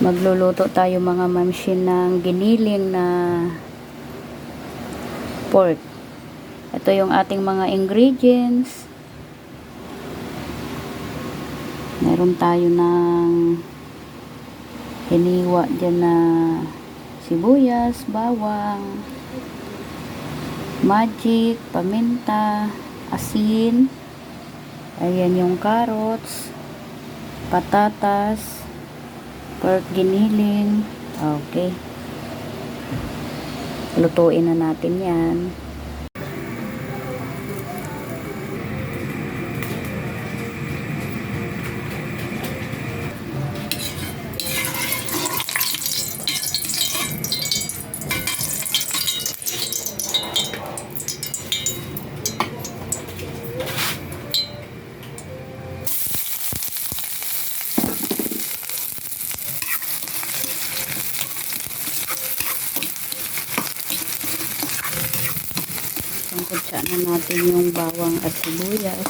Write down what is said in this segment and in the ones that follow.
Magluluto tayo mga mamshin ng giniling na pork. Ito yung ating mga ingredients. Meron tayo ng hiniwa dyan na sibuyas, bawang, magic, paminta, asin. Ayan yung carrots, patatas, pork giniling. Okay. Lutuin na natin yan. Sangkutsa na natin yung bawang at sibuyas.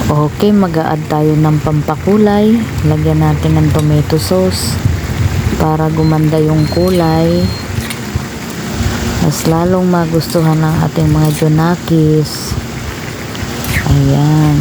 Okay, mag-a-add tayo ng pampakulay. Lagyan natin ng tomato sauce para gumanda yung kulay. Mas lalong magustuhan ng ating mga Jonakis. Ayan.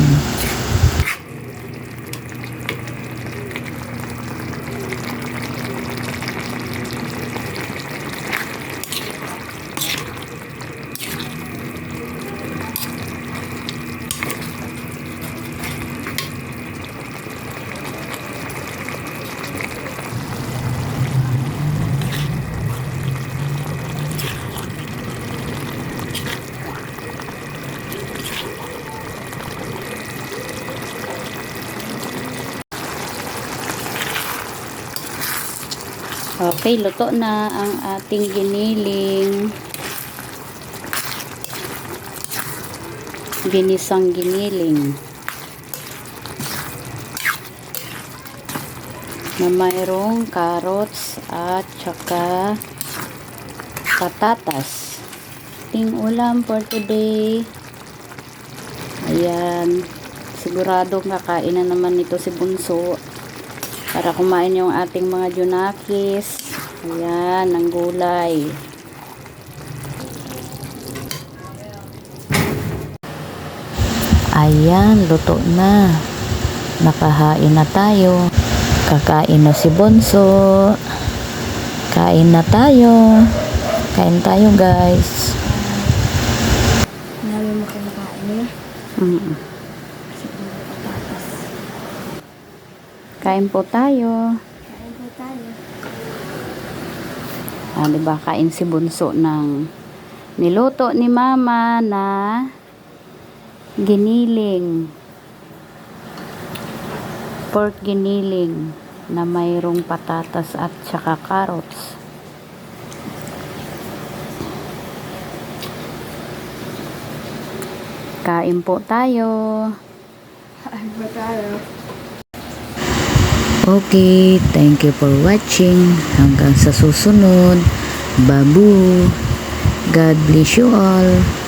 Okay, luto na ang ating giniling. Ginisang giniling. Na mayroong carrots at saka patatas. Ting ulam for today. Ayan. Siguradong kakain na naman ito si Bunso. Para kumain yung ating mga Jonakis. Ayan, ng gulay. Ayan, luto na. Nakahain na tayo. Kakain na si Bonso. Kain na tayo. Kain tayo, guys. Namin mo kinakain niya. Kasi puro patatas. Kain po tayo. Kain po tayo. Diba, kain si Bunso ng niluto ni Mama na giniling. Pork giniling na mayroong patatas at saka carrots. Kain po tayo. Kain po tayo. Okay, thank you for watching. Hanggang sa susunod. Babu. God bless you all.